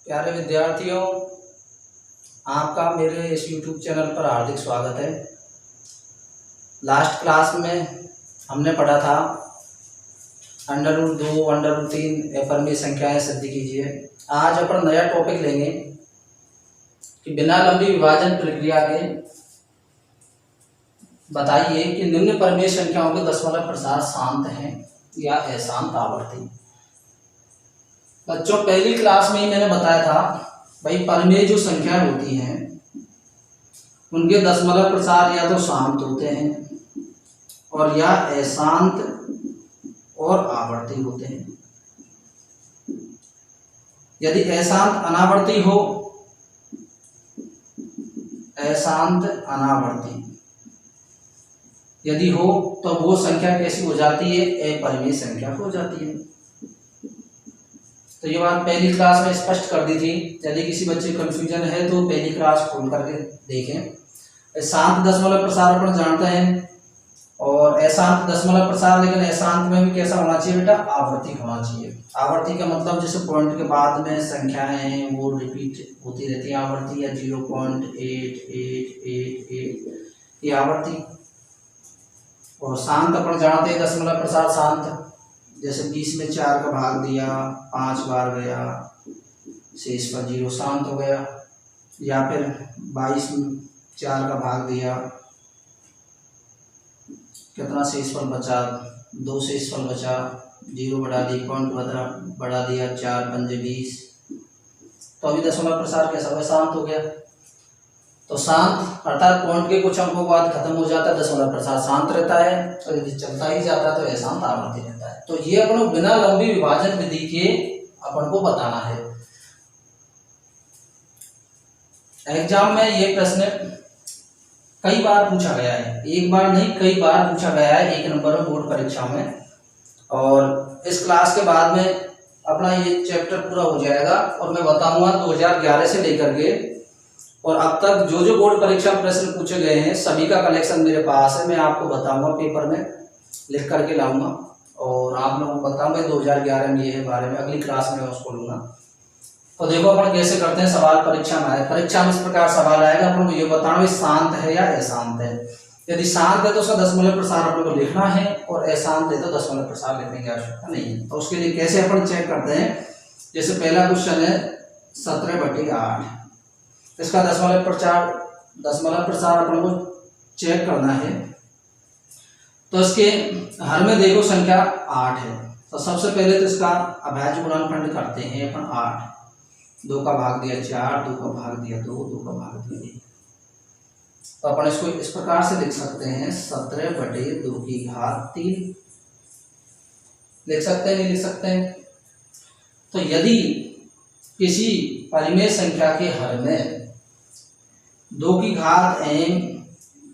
प्यारे विद्यार्थियों, आपका मेरे इस YouTube चैनल पर हार्दिक स्वागत है। लास्ट क्लास में हमने पढ़ा था √2, √3 अपरिमेय संख्याएं सिद्ध कीजिए। आज अपन नया टॉपिक लेंगे कि बिना लंबी विभाजन प्रक्रिया के बताइए कि निम्न परिमेय संख्याओं के दशमलव प्रसार शांत हैं या अशांत आवर्ती। बच्चों, पहली क्लास में ही मैंने बताया था भाई परिमेय जो संख्या होती हैं उनके दशमलव प्रसार या तो शांत होते हैं और या अशांत और आवर्ती होते हैं। यदि अशांत अनावर्ती हो, अशांत अनावर्ती यदि हो तो वो संख्या कैसी हो जाती है? अपरिमेय संख्या हो जाती है। तो ये बात पहली क्लास में स्पष्ट कर दी थी। यदि किसी बच्चे कंफ्यूजन है तो पहली क्लास खोल करके देखें। शांत दशमलव प्रसार अपन जानते हैं और अशांत दशमलव प्रसार, लेकिन अशांत में भी कैसा होना चाहिए बेटा? आवर्ती होना चाहिए। आवर्ती का मतलब जैसे पॉइंट के बाद में संख्याएं हैं वो रिपीट होती रहती हैं, आवर्ती या 0.8888 ये आवर्ती। और शांत अपन जानते हैं दशमलव प्रसार शांत, जैसे 20 में 4 का भाग दिया, 5 बार गया, शेष पर 0 शांत हो गया। या फिर 22 में 4 का भाग दिया, कितना शेषफल बचा? 2 शेषफल बचा, 0 बढ़ा दी, पॉइंट बढ़ा दिया, 4 पंजे 20, तो अभी दशमलव प्रसार कैसा हुआ? शांत हो गया। तो शांत अर्थात पॉइंट के कुछ अंकों बाद खत्म हो जाता है, दशमलव प्रसार शांत रहता है। और यदि चलता ही जाता है तो अशांत आवर्ती रहता है। तो ये अपन बिना लंबी विभाजन विधि के अपन को बताना है। एग्जाम में ये प्रश्न कई बार पूछा गया है, एक बार नहीं कई बार पूछा गया है 1 नंबर में बोर्ड परीक्षा में। और इस क्लास के बाद में अपना ये चैप्टर पूरा हो जाएगा और मैं बताऊंगा 2011 से लेकर के और अब तक जो जो बोर्ड परीक्षा प्रश्न पूछे गए हैं सभी का कलेक्शन मेरे पास है। मैं आपको बताऊंगा, पेपर में लिख करके लाऊंगा और आप लोगों को बताऊंगा 2011 में ये है बारे में। अगली क्लास में मैं उसको लूंगा। तो देखो अपन कैसे करते हैं। सवाल परीक्षा में आए, परीक्षा में इस प्रकार सवाल आएगा, अपन को ये बताना शांत है या अशांत है। यदि शांत है तो उसका दशमलव प्रसार अपन को लिखना है और अशांत है तो दशमलव प्रसार लिखने की आवश्यकता नहीं है। तो उसके लिए कैसे अपन चेक करते हैं? जैसे पहला क्वेश्चन है 17/8, इसका दशमलव प्रसार अपन को चेक करना है। तो इसके हर में देखो संख्या 8 है, तो सबसे पहले तो इसका अभाज्य गुणनखंड करते हैं अपन। 8, 2 का भाग दिया 4, 2 का भाग दिया 2, 2 का भाग दिया 1। तो अपन इसको इस प्रकार से लिख सकते हैं 17/2⁵3 लिख सकते हैं, नहीं लिख सकते हैं? तो यदि किसी परिमेय संख्या के हर में 2n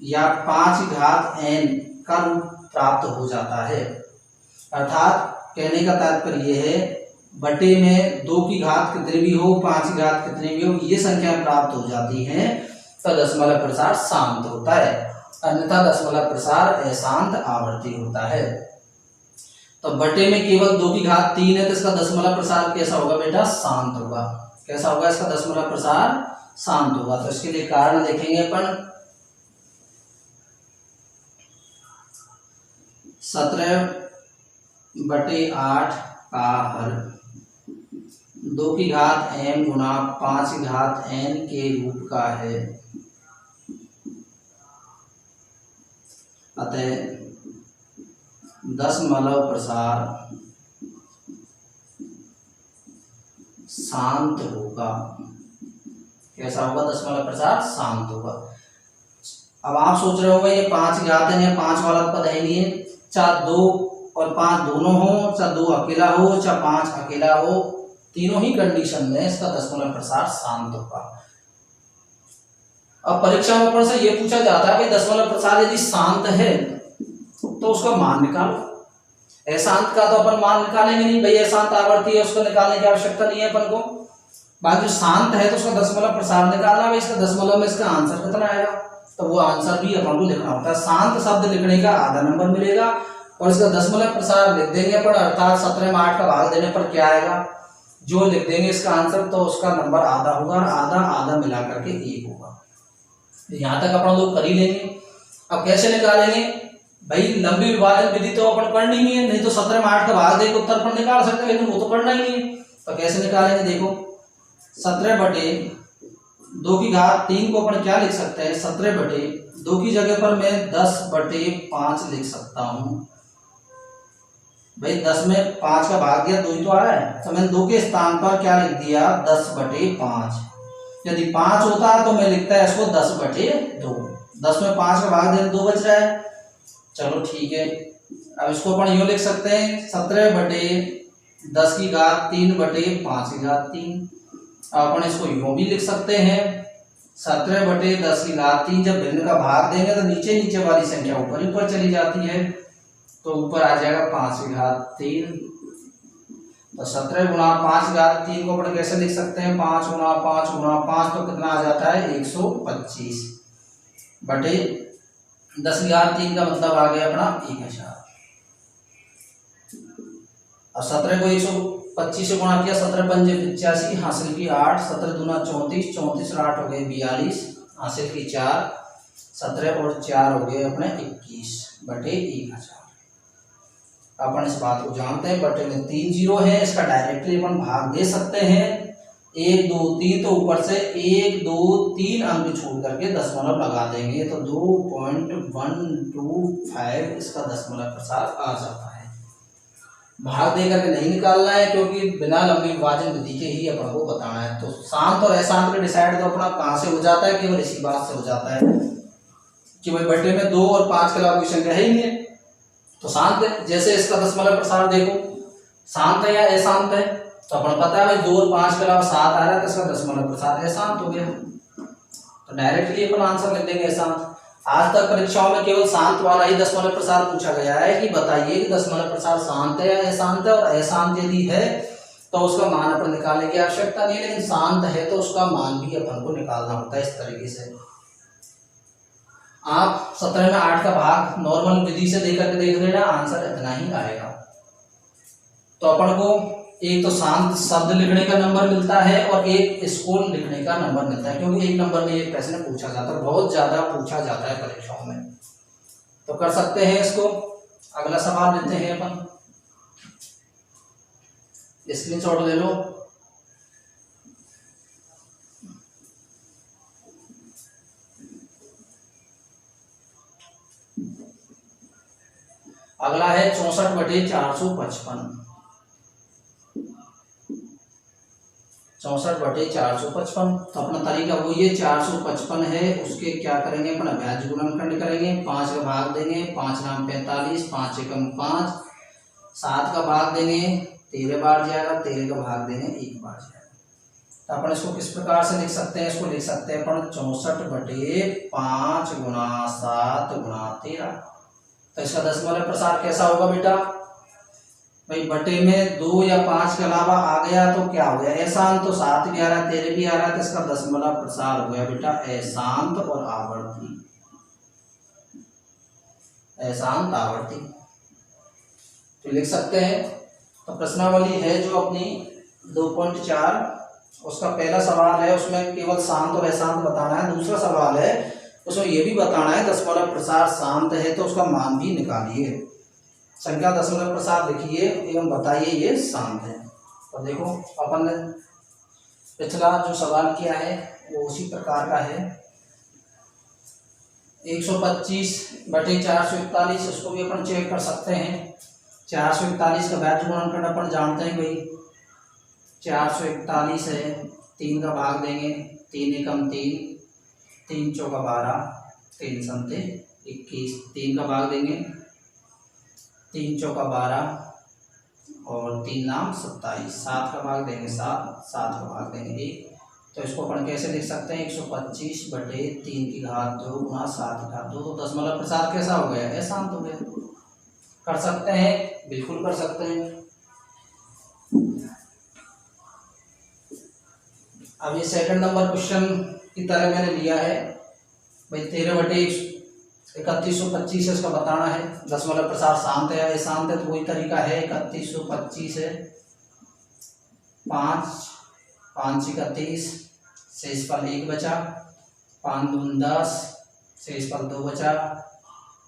या 5n का रूप प्राप्त हो जाता है, अर्थात कहने का तात्पर्य यह है बटे में 2 की घात कितनी भी हो, 5 की घात कितनी भी हो, ये संख्या प्राप्त हो जाती हैं तो दशमलव प्रसार शांत होता है, अन्यथा दशमलव प्रसार अशांत आवर्ती होता है। तो बटे में केवल 2 की घात 3 है तो इसका दशमलव प्रसार कैसा होगा बेटा? शांत होगा। कैसा होगा इसका दशमलव प्रसार? शांत होगा। तो इसके लिए कारण देखेंगे अपन। 17/8 का हर 2 की घात m गुणा 5 की घात n के रूप का है, अतः दशमलव प्रसार शांत होगा। कैसा होगा? दशमलव प्रसार शांत होगा। अब आप सोच रहे होंगे ये 5 घात है या 5 वाला पद है नहीं है, चाहे 2 और 5 दोनों हो, चाहे 2 अकेला हो, चाहे 5 अकेला हो, तीनों ही कंडीशन में इसका दशमलव प्रसार शांत होगा। अब परीक्षा में से ये पूछा जाता है कि दशमलव प्रसार यदि शांत है तो उसका मान निकालो। अशांत का तो अपन मान निकालेंगे नहीं भाई, अशांत आवर्ती है उसको निकालने की आवश्यकता नहीं है अपन को। बाकी जो शांत है तो उसका दशमलव प्रसार निकालना है। इसका दशमलव में इसका आंसर कितना आएगा तो वो आंसर भी अपन को लिखना होता है। शांत शब्द लिखने का आधा नंबर मिलेगा और इसका दशमलव प्रसार लिख देंगे पर, अर्थात 17 में 8 का भाग देने पर क्या आएगा? जो लिख देंगे इसका आंसर तो उसका नंबर आधा होगा और आधा आधा मिला करके 1 होगा। यहाँ तक अपन लोग कर ही लेंगे। अब कैसे निकालेंगे भाई, लंबी विभाजन विधि तो अपन करनी ही नहीं है, नहीं तो 17 में 8 का भाग देकर उत्तर अपन निकाल सकते हैं, लेकिन वो तो करना ही नहीं है। तो कैसे निकालेंगे, देखो 17/2 को अपन क्या लिख सकते हैं, 17/2 की जगह पर मैं 10/5 लिख सकता हूँ। भाई 10 में 5 का भाग दिया, 2 ही तो आ रहा है, तो मैंने 2 के स्थान पर क्या लिख दिया, 10/5। यदि 5 होता है तो मैं लिखता है इसको 10/2। 10 में 5 का भाग देने 2 बच रहा है, चलो ठीक है। अब इसको अपन यूँ लिख सकते हैं 17/10⁵3/5⁵3। अपन इसको यूँ भी लिख सकते हैं 17/10⁵3। जब भिन्न का भाग देंगे तो नीचे नीचे वाली संख्या ऊपर ही ऊपर चली जाती है, तो ऊपर आ जाएगा 5⁵3। तो 17 गुणा 5⁵3 को अपन कैसे लिख सकते हैं, 5 गुणा 5 गुणा 5 तो कितना आ जाता है 125 बटे 10⁵3 का मतलब आ गया अपना 1000। अब 17 को 125 से गुणा किया, 17×5 = 85, हासिल की 8, 17×2 = 34, 34 और 8 हो गए 42, हासिल की 4, 17 और 4 हो गए अपने 21 बटे 1000। अपन इस बात को जानते हैं, बटे में 3 जीरो है, इसका डायरेक्टली अपन भाग दे सकते हैं। 1 2 3 तो ऊपर से 1 2 3 अंक छोड़ करके दशमलव लगा देंगे तो 2.125 इसका दशमलव प्रसार आ जाता है। भाग दे करके नहीं निकालना है, क्योंकि बिना लंबी विभाजन विधि के ही अपन को बताना है। तो शांत और अशांत का डिसाइड तो अपना कहाँ से हो जाता है, केवल इसी बात से हो जाता है कि भाई बटे में 2 और 5 के अलावा कोई संख्या है ही नहीं है, तो शांत है। जैसे इसका दशमलव प्रसार देखो, शांत है या अशांत है, तो अपन पता है भाई 2 और 5 के अलावा 7 आ रहा है, तो इसका दशमलव प्रसार अशांत हो गया, तो डायरेक्टली अपन आंसर लिख देंगे अशांत। आज तक परीक्षाओं में केवल शांत वाला ही दशमलव प्रसार पूछा गया है कि बताइए कि दशमलव प्रसार शांत है या अशांत है, और अशांत यदि है तो उसका मान अपन निकालने की आवश्यकता नहीं है, लेकिन शांत है तो उसका मान भी अपन को निकालना होता है। इस तरीके से आप 17 में 8 का भाग नॉर्मल विधि से देकर के देख लेना, आंसर इतना ही आएगा। तो अपन को एक तो शांत शब्द लिखने का नंबर मिलता है और एक इसको लिखने का नंबर मिलता है, क्योंकि एक नंबर में एक प्रश्न पूछा जाता है, बहुत ज्यादा पूछा जाता है परीक्षाओं में। तो कर सकते हैं इसको। अगला सवाल लेते हैं अपन, स्क्रीनशॉट ले लो। अगला है 64/455। 64/455। तो अपना तरीका वही है, 455 है उसके क्या करेंगे अपन, अभाज्य गुणनखंड करेंगे, 5 का भाग देंगे, 5 नाम 45, 5 एकम 5, 7 का भाग देंगे 13 बार जाएगा, 13 का भाग देंगे 1 बार जाएगा। तो अपन इसको किस प्रकार से लिख सकते हैं, इसको लिख सकते हैं अपन 64/5 गुणा 7 गुणा 13। तो इसका दशमलव प्रसार कैसा होगा बेटा, भाई बटे में 2 या 5 के अलावा आ गया तो क्या हो गया अशांत, तो 7 भी आ रहा है 13 भी आ रहा है, तो इसका दशमलव प्रसार हो गया बेटा अशांत और आवर्ती, अशांत आवर्ती। तो लिख सकते हैं। तो प्रश्नावली है जो अपनी 2.4, उसका पहला सवाल है उसमें केवल शांत और अशांत बताना है। दूसरा सवाल है उसमें यह भी बताना है दशमलव प्रसार शांत है तो उसका मान भी निकालिए। संख्या दशमलव प्रसार लिखिए एवं बताइए ये शांत है। तो देखो अपन ने पिछला जो सवाल किया है वो उसी प्रकार का है। 125/441, उसको भी अपन चेक कर सकते हैं। 441 का अभाज्य गुणनखंड अपन जानते हैं भाई 441 है, 3 का भाग देंगे, 3 एकम 3, 3 चौका 12, 3 संते 21, 3 का भाग देंगे, 3 चौका 12 और 3 नाम 27, 7 का भाग देंगे 7, 7 का भाग देंगे 1। तो इसको अपन कैसे लिख सकते हैं 125/3 गुणा 7/2। तो दशमलव प्रसार कैसा हो गया अशांत हो गया। कर सकते हैं, बिल्कुल कर सकते हैं। अब ये सेकंड नंबर क्वेश्चन की तरह मैंने लिया है भाई 13/3125 इसका बताना है दशमलव प्रसार शांत है या अशांत है। तो वही तरीका है 3125 है 5, 5 × 30, शेषफल 1 बचा, 5 दूनी 10, शेषफल 2 बचा,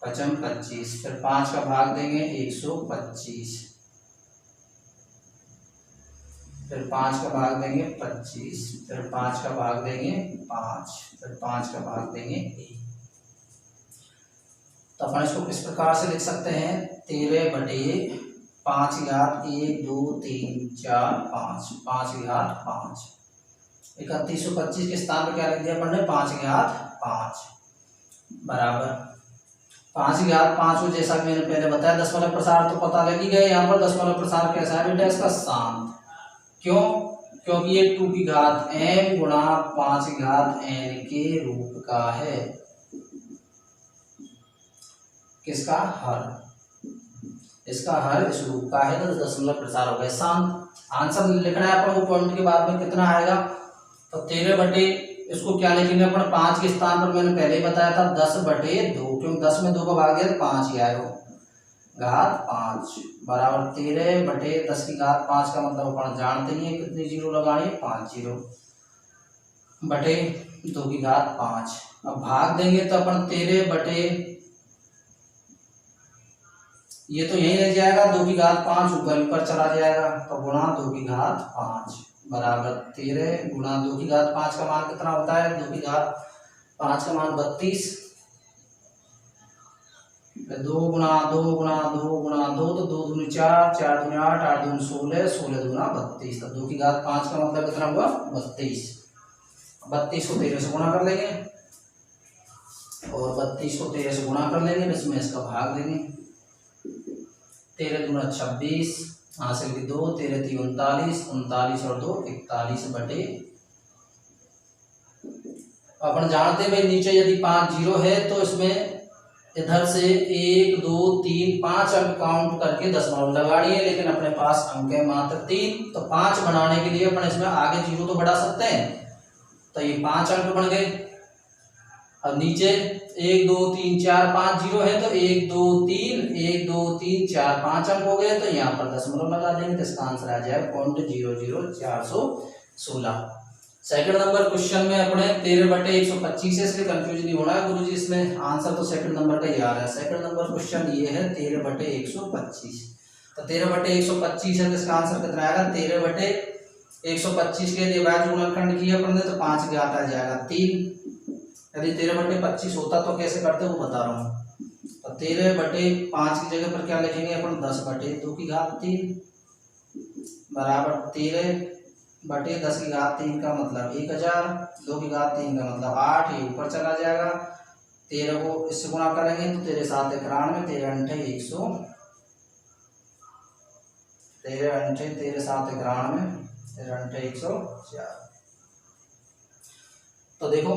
5 25। फिर 5 का भाग देंगे 125, फिर 5 का भाग देंगे 25, फिर 5 का भाग देंगे 5, फिर 5 का भाग देंगे 1। तो अपन इसको किस प्रकार से लिख सकते हैं, 13/5 घात 1 2 3 4 5, 5 घात 5। 3125 के स्थान पर क्या लिख दिया अपन ने, 5 घात 5 बराबर 5 घात 5 को, जैसा कि मैंने पहले बताया दशमलव प्रसार तो पता लग ही गया। यहाँ पर दशमलव प्रसार कैसा है बेटा, इसका शांत। क्यों, क्योंकि ये 2 की घात m गुणा 5 घात n के रूप का है। किसका, हर, इसका हर इस रूप का है, तो दशमलव प्रसार हो गया शांत। आंसर लिखना है अपन को पॉइंट के बाद में कितना आएगा, तो 13 इसको क्या लिखेंगे अपन, 5 के स्थान पर मैंने पहले ही बताया था 10/2, क्योंकि 10 में 2 का भाग दिया 5 ही आएगा, घात 5 बराबर 13/10 की घात 5 का मतलब अपन जानते ही है कितनी जीरो लगानी है, 5 जीरो बटे 2 की घात 5। अब भाग देंगे तो अपन 13 ये तो यही रह जाएगा, 2 की घात 5 ऊपर चला जाएगा, तो गुणा 2 की घात 5 बराबर 13 गुणा 2 की घात 5 का मान कितना होता है, 2 की घात 5 का मान 32, 2 गुणा 2 गुणा 2 गुणा 2, तो 2 दूनी 4, 4 दूनी 8, 8 दूनी 16, 16 दूना 32। तो 2 की घात 5 का मतलब कितना हुआ, 32। 32 को 13 से गुणा कर लेंगे, और 32 को 13 से गुणा कर लेंगे, इसमें इसका भाग देंगे। 13 दूना 26, हासिल की 2, 13 3 39, 39 और 2 41 बटे, अपन जानते हैं भाई नीचे यदि 5 जीरो है तो इसमें इधर से 1 2 3 5 अंक काउंट करके दशमलव लगानी है, लेकिन अपने पास अंक है मात्र 3, तो 5 बनाने के लिए अपन इसमें आगे जीरो तो बढ़ा सकते हैं, तो ये 5 अंक बन गए। अब नीचे 1 2 3 4 5 जीरो है, तो 1 2 3 1 2 3 4 5 अंक हो गए, तो यहाँ पर दशमलव लगा देंगे, तो इसका आंसर आ जाएगा 0.00416। सेकंड नंबर क्वेश्चन में अपने 13/125 है, इसलिए कंफ्यूज नहीं होना है गुरुजी, इसमें आंसर तो सेकंड नंबर का ही आ रहा है। सेकंड नंबर क्वेश्चन ये है 13/125, तो 13/125 है, तो इसका आंसर कितना आएगा, 13/125 के लिए अविभाज्य गुणनखंड किया अपन ने, तो 5 घात आ जाएगा 3। यदि 13/25 होता तो कैसे करते वो बता रहा हूँ, तो 13/5 की जगह पर क्या लिखेंगे अपन, 10/2 की घात 3 बराबर 13/10 की घात 3 का मतलब 1000, 2 की घात 3 का मतलब 8, ये ऊपर चला जाएगा। 13 को इससे गुणा करेंगे तो 13 7 91, 13 अंठे 100, 13 अंठे 13 7 91, 13 अंठे 104। तो देखो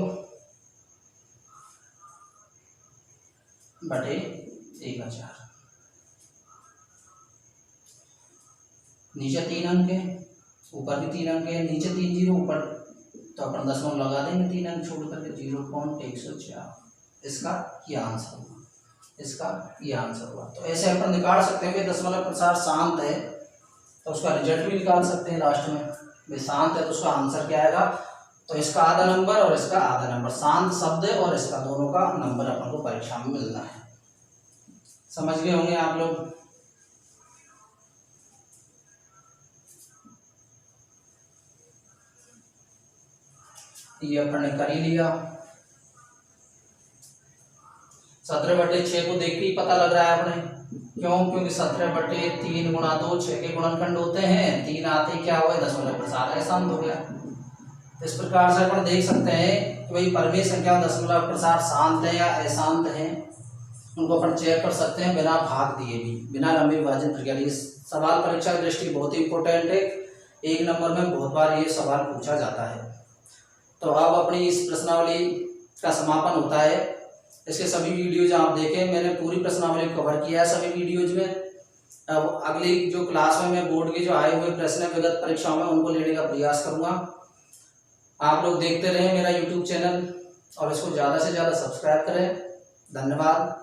बटे 1000, नीचे 3 अंक है, ऊपर भी 3 अंक है, नीचे 3 जीरो ऊपर, तो अपन दशमलव लगा देंगे 3 अंक छोड़ करके 0.104। इसका ये आंसर हुआ, इसका ये आंसर हुआ। तो ऐसे अपन निकाल सकते हैं कि दशमलव प्रसार शांत है, तो उसका रिजल्ट भी निकाल सकते हैं लास्ट में। भाई शांत है तो उसका आंसर क्या आएगा, तो इसका आधा नंबर और इसका आधा नंबर, शांत शब्द और इसका दोनों का नंबर अपन को परीक्षा में मिलना है। समझ गए होंगे आप लोग। ये अपन ने कर ही लिया। 17/6 को देख के ही पता लग रहा है अपने, क्यों, क्योंकि 17/3 गुणा 2 6 के गुणनखंड होते हैं, 3 आते क्या हुआ, दशमलव प्रसार है, शांत हो गया। इस प्रकार से अपन देख सकते हैं कि भाई परमेय संख्या दशमलव प्रसार शांत है या अशांत है, उनको अपन चेक कर सकते हैं बिना भाग दिए भी, बिना लंबी विभाजन प्रक्रिया। सवाल परीक्षा की दृष्टि बहुत ही इंपॉर्टेंट है, 1 नंबर में बहुत बार ये सवाल पूछा जाता है। तो अब अपनी इस प्रश्नावली का समापन होता है। इसके सभी वीडियोज आप देखें, मैंने पूरी प्रश्नावली कवर किया है सभी वीडियोज में। अब अगली जो क्लास में मैं बोर्ड के जो आए हुए प्रश्न विगत परीक्षाओं में उनको लेने का प्रयास करूंगा। आप लोग देखते रहें मेरा यूट्यूब चैनल और इसको ज़्यादा से ज़्यादा सब्सक्राइब करें। धन्यवाद।